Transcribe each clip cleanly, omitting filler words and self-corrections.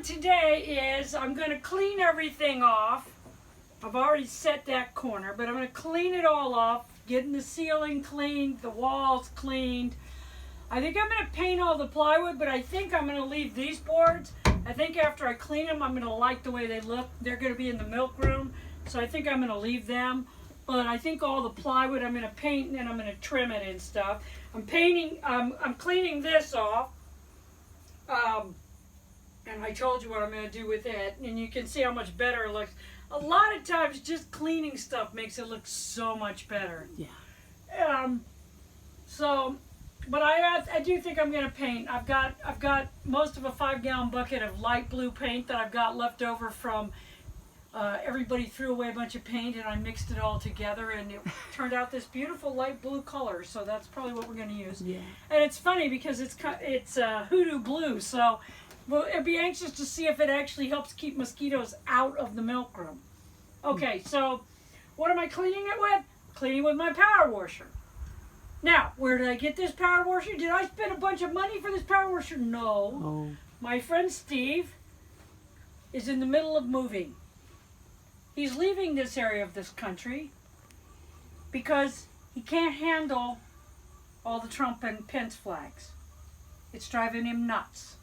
on today is I'm going to clean everything off. I've already set that corner, but I'm going to clean it all off, getting the ceiling cleaned, the walls cleaned. I think I'm going to paint all the plywood, but I think I'm going to leave these boards. I think after I clean them, I'm going to like the way they look. They're going to be in the milk room, so I think I'm going to leave them. But I think all the plywood I'm going to paint, and then I'm going to trim it and stuff. I'm cleaning this off. And I told you what I'm going to do with it, and you can see how much better it looks. A lot of times, just cleaning stuff makes it look so much better. Yeah. But I do think I'm going to paint. I've got most of a 5-gallon bucket of light blue paint that I've got left over from everybody threw away a bunch of paint, and I mixed it all together, and it turned out this beautiful light blue color. So that's probably what we're going to use. Yeah. And it's funny because it's hoodoo blue, so. Well, I'd be anxious to see if it actually helps keep mosquitoes out of the milk room. Okay, so what am I cleaning it with? Cleaning with my power washer. Now, where did I get this power washer? Did I spend a bunch of money for this power washer? No. Oh. My friend Steve is in the middle of moving. He's leaving this area of this country because he can't handle all the Trump and Pence flags. It's driving him nuts.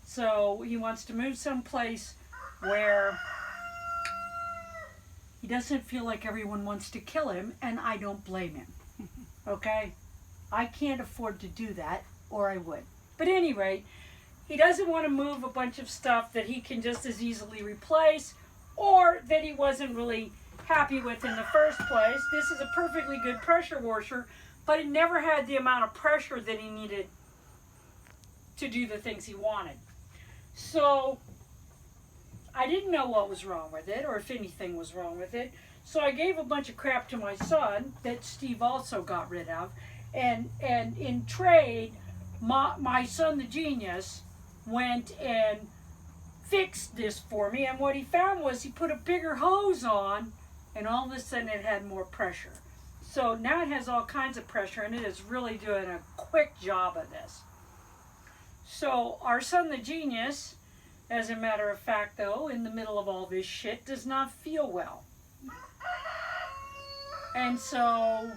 So he wants to move someplace where he doesn't feel like everyone wants to kill him, and I don't blame him. Okay? I can't afford to do that, or I would. But at any rate, he doesn't want to move a bunch of stuff that he can just as easily replace, or that he wasn't really happy with in the first place. This is a perfectly good pressure washer, but it never had the amount of pressure that he needed to do the things he wanted. So I didn't know what was wrong with it, or if anything was wrong with it. So I gave a bunch of crap to my son that Steve also got rid of. And in trade, my son, the genius, went and fixed this for me. And what he found was he put a bigger hose on, and all of a sudden it had more pressure. So now it has all kinds of pressure, and it is really doing a quick job of this. So our son, the genius, as a matter of fact, though, in the middle of all this shit, does not feel well. And so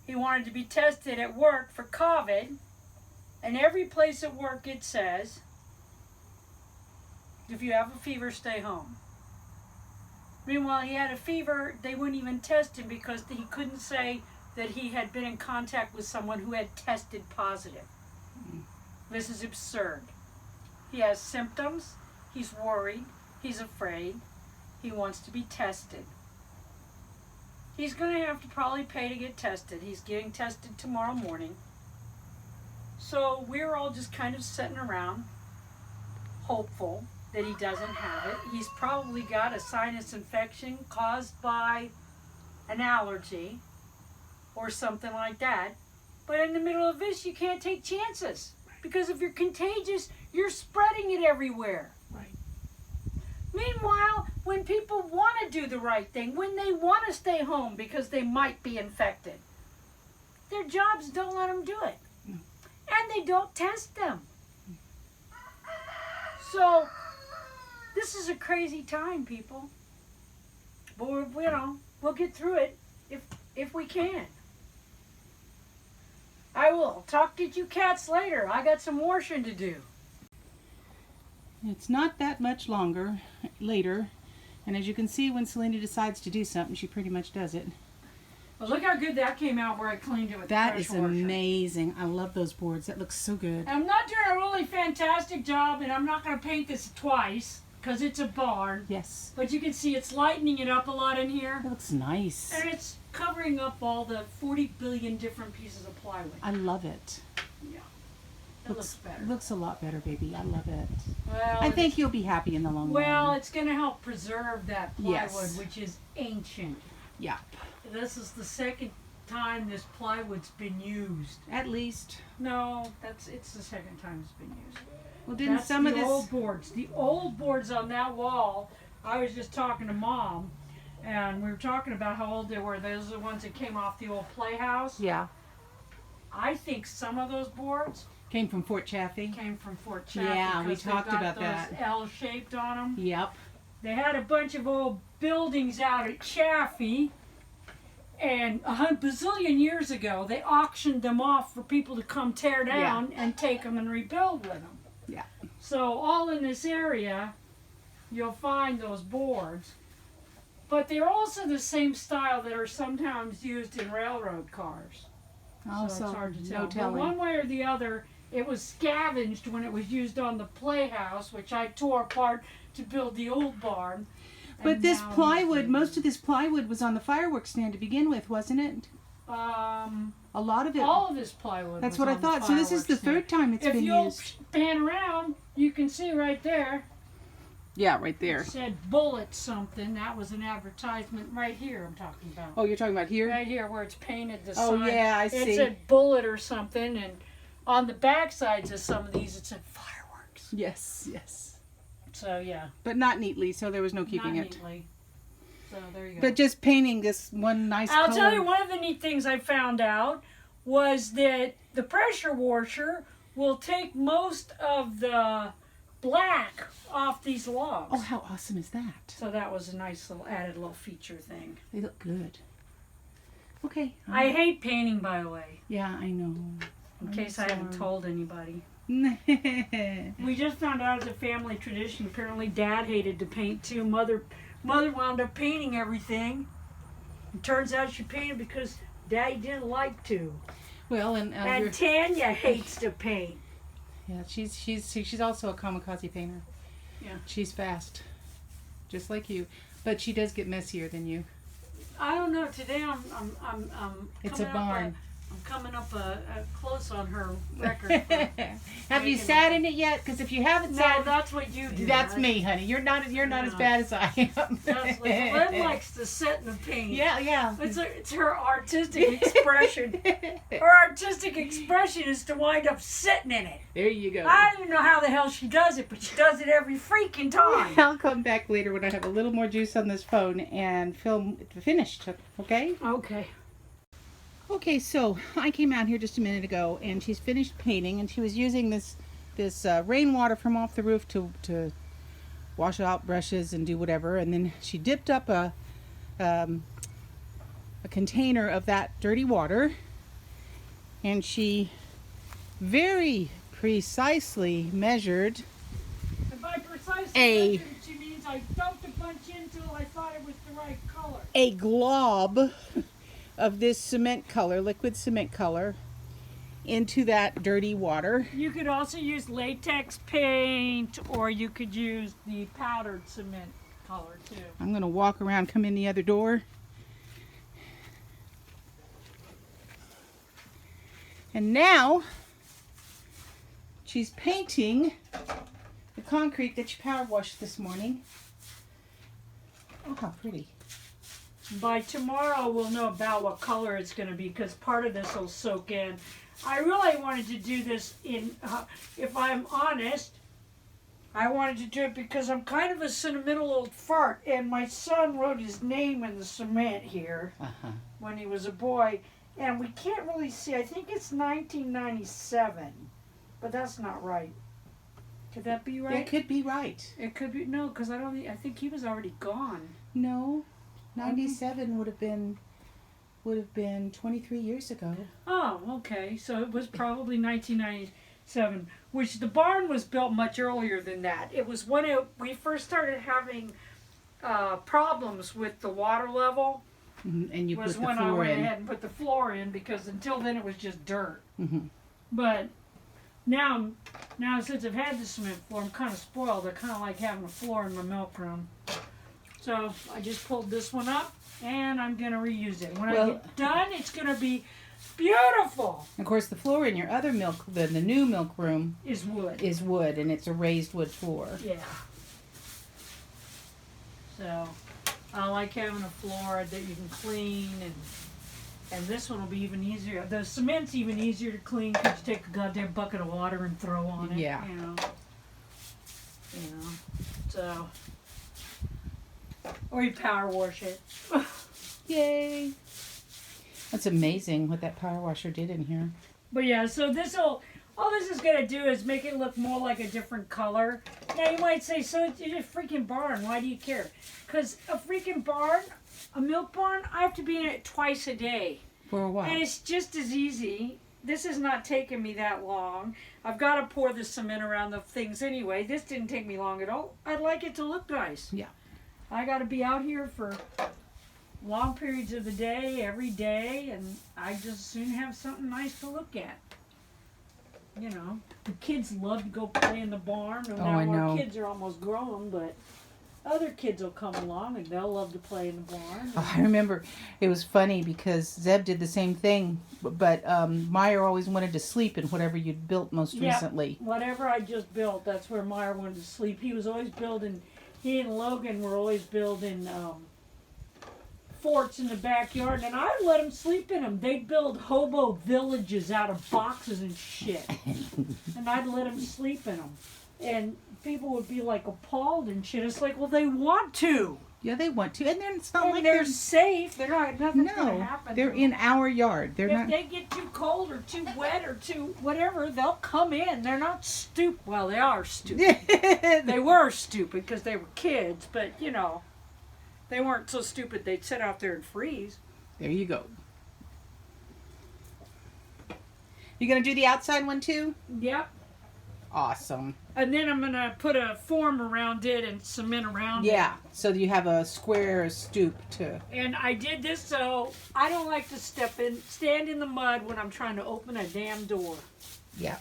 he wanted to be tested at work for COVID. And every place at work it says, if you have a fever, stay home. Meanwhile, he had a fever. They wouldn't even test him because he couldn't say that he had been in contact with someone who had tested positive. This is absurd. He has symptoms, he's worried, he's afraid, he wants to be tested. He's going to have to probably pay to get tested. He's getting tested tomorrow morning. So we're all just kind of sitting around, hopeful that he doesn't have it. He's probably got a sinus infection caused by an allergy or something like that. But in the middle of this, you can't take chances. Because if you're contagious, you're spreading it everywhere. Right. Meanwhile, when people want to do the right thing, when they want to stay home because they might be infected, their jobs don't let them do it. No. And they don't test them. So, this is a crazy time, people. But we'll get through it if we can. I will talk to you cats later. I got some washing to do. It's not that much later. And as you can see, when Selena decides to do something, she pretty much does it. Well, look how good that came out where I cleaned it with That the is pressure washer. amazing. I love those boards. That looks so good. I'm not doing a really fantastic job, and I'm not going to paint this twice because it's a barn. Yes. But you can see it's lightening it up a lot in here. That looks nice. And it's covering up all the 40 billion different pieces of plywood. I love it. Yeah. It looks better. Looks a lot better, baby. I love it. Well, I think you'll be happy in the long run. Well, it's going to help preserve that plywood, Yes. which is ancient. Yeah. This is the second time this plywood's been used. At least. No, it's the second time it's been used. Well, didn't That's some the of this... old boards. The old boards on that wall, I was just talking to Mom, and we were talking about how old they were. Those are the ones that came off the old playhouse. Yeah. I think some of those boards Came from Fort Chaffee. Came from Fort Chaffee. Yeah, we 'cause they talked got about those that. L-shaped on them. Yep. They had a bunch of old buildings out at Chaffee, and a bazillion years ago, they auctioned them off for people to come tear down and take them and rebuild with them. Yeah. So all in this area, you'll find those boards. But they're also the same style that are sometimes used in railroad cars. Also, So it's hard to tell. no But telling. one way or the other, it was scavenged when it was used on the playhouse, which I tore apart to build the old barn. But And this now plywood, most of this plywood was on the fireworks stand to begin with, wasn't it? A lot of it. all of this plywood. That's was what I on the thought. So this is the fireworks stand. third time it's If been you'll used. pan around, you can see right there. Yeah, right there. It said bullet something. That was an advertisement right here. I'm talking about. Oh, you're talking about here? Right here where it's painted the Oh, sign. yeah, I It see. said bullet or something, and on the back sides of some of these it said fireworks. Yes, yes. So yeah, But not neatly, so there was no keeping not it. neatly. So there you go. But just painting this one nice I'll color. tell you, one of the neat things I found out was that the pressure washer will take most of the black off these logs. Oh, how awesome is that? So that was a nice little added little feature thing. They look good. Okay. I hate painting, by the way, Yeah, I know. in case I haven't told anybody. told. We just found out as a family tradition. Apparently, Dad hated to paint too. Mother wound up painting everything. It turns out she painted because Daddy didn't like to. Well, and And Tanya hates to paint. yeah, she's also a kamikaze painter. Yeah. She's fast, just like you, but she does get messier than you. I don't know. Today I'm It's a coming up barn. I'm coming up close on her record. for- Have you making sat in it yet? Because if you haven't no, sat, that's what you do. that's right? me, honey. You're not as No. bad as I am. That's what Lynn likes to sit in the paint. Yeah. It's her artistic expression. Her artistic expression is to wind up sitting in it. There you go. I don't even know how the hell she does it, but she does it every freaking time. I'll come back later when I have a little more juice on this phone and film it finished. Okay? Okay. Okay, so I came out here just a minute ago, and she's finished painting, and she was using this rainwater from off the roof to wash out brushes and do whatever, and then she dipped up a container of that dirty water, and she very precisely measured And by precisely A- measured, she means I dumped a bunch in until I thought it was the right color. a glob of this cement color, liquid cement color, into that dirty water. You could also use latex paint, or you could use the powdered cement color too. I'm going to walk around, come in the other door. And now she's painting the concrete that she power washed this morning. Oh, how pretty. By tomorrow, we'll know about what color it's going to be, because part of this will soak in. I really wanted to do this in, if I'm honest, I wanted to do it because I'm kind of a sentimental old fart, and my son wrote his name in the cement here when he was a boy, and we can't really see. I think it's 1997, but that's not right. Could that be right? It could be right. It could be, no, because I think he was already gone. No, 97 would have been 23 years ago. Oh, okay. So it was probably 1997, which the barn was built much earlier than that. It was when we first started having problems with the water level. And you Was put the when I floor went in. ahead and put the floor in, because until then it was just dirt. Mhm. But now since I've had the cement floor, I'm kind of spoiled. I kind of like having a floor in my milk room. So I just pulled this one up, and I'm going to reuse it. When I get done, it's going to be beautiful. Of course, the floor in your other the new milk room Is wood. is wood, and it's a raised wood floor. Yeah. So I like having a floor that you can clean, and this one will be even easier. The cement's even easier to clean because you take a goddamn bucket of water and throw on it. Yeah. You know. So. Or you power wash it. Yay! That's amazing what that power washer did in here. But yeah, so this'll All this is gonna do is make it look more like a different color. Now you might say, so it's a freaking barn. Why do you care? Because a freaking barn, a milk barn, I have to be in it twice a day. For a while. And it's just as easy. This is not taking me that long. I've got to pour the cement around the things anyway. This didn't take me long at all. I'd like it to look nice. Yeah. I got to be out here for long periods of the day, every day, and I just soon have something nice to look at. You know, the kids love to go play in the barn. Oh, I know. Our kids are almost grown, but other kids will come along and they'll love to play in the barn. Oh, I remember it was funny because Zeb did the same thing, but Meyer always wanted to sleep in whatever you'd built most recently. Whatever I just built, that's where Meyer wanted to sleep. He was always building, he and Logan were always building forts in the backyard, and I'd let them sleep in them. They'd build hobo villages out of boxes and shit, and I'd let them sleep in them. And people would be like appalled and shit. It's like, well, they want to. Yeah, they want to, and then it's not And like they're safe. They're not. Nothing's gonna no, happen. they're to in them. our yard. They're If not. they get too cold or too wet or too whatever, they'll come in. They're not stupid. Well, they are stupid. They were stupid because they were kids, but you know, they weren't so stupid they'd sit out there and freeze. There you go. You gonna do the outside one too? Yep. Awesome. And then I'm gonna put a form around it and cement around it. Yeah, so you have a square stoop to. And I did this so I don't like to stand in the mud when I'm trying to open a damn door. Yeah.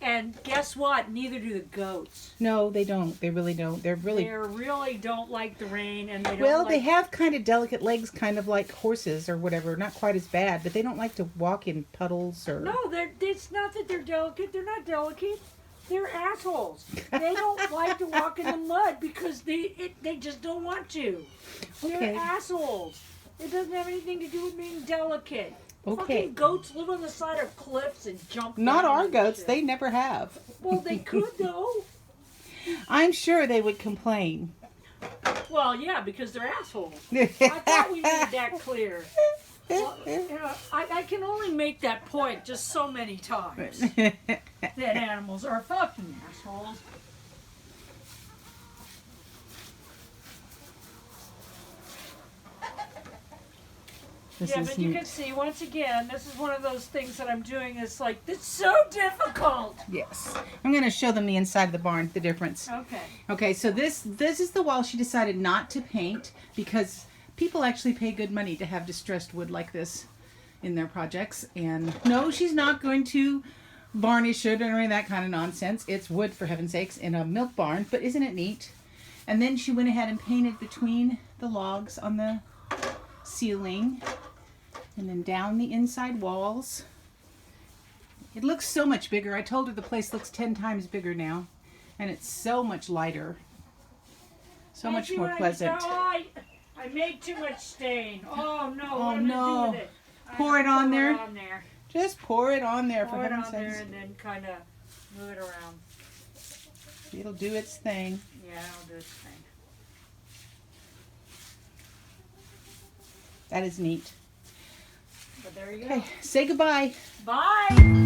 And guess what? Neither do the goats. No, they don't. They really don't. They really don't like the rain, and they don't. Well, like they have kind of delicate legs, kind of like horses or whatever. Not quite as bad, but they don't like to walk in puddles or. No, it's not that they're delicate. They're not delicate. They're assholes. They don't like to walk in the mud because they just don't want to. They're Okay. assholes. It doesn't have anything to do with being delicate. Okay. Fucking goats live on the side of cliffs and jump. Not down our and goats. shit. They never have. Well, they could though. I'm sure they would complain. Well, yeah, because they're assholes. I thought we made that clear. Well, I can only make that point just so many times. That animals are fucking assholes. This Yeah, is but you neat. can see, once again, this is one of those things that I'm doing. It's like, it's so difficult. Yes. I'm going to show them the inside of the barn, the difference. Okay. Okay, so this is the wall she decided not to paint because people actually pay good money to have distressed wood like this in their projects. And no, she's not going to varnish it or any of that kind of nonsense. It's wood, for heaven's sakes, in a milk barn. But isn't it neat? And then she went ahead and painted between the logs on the ceiling and then down the inside walls. It looks so much bigger. I told her the place looks 10 times bigger now. And it's so much lighter. So much more pleasant. I made too much stain. Oh no, Oh, what am I no. gonna do with it? Pour it on there? Pour it on there. Just pour it on there, for Pour it heaven's on there sakes. and then kind of move it around. It'll do its thing. Yeah, I'll do its thing. That is neat. But there you Okay, go. say goodbye. Bye.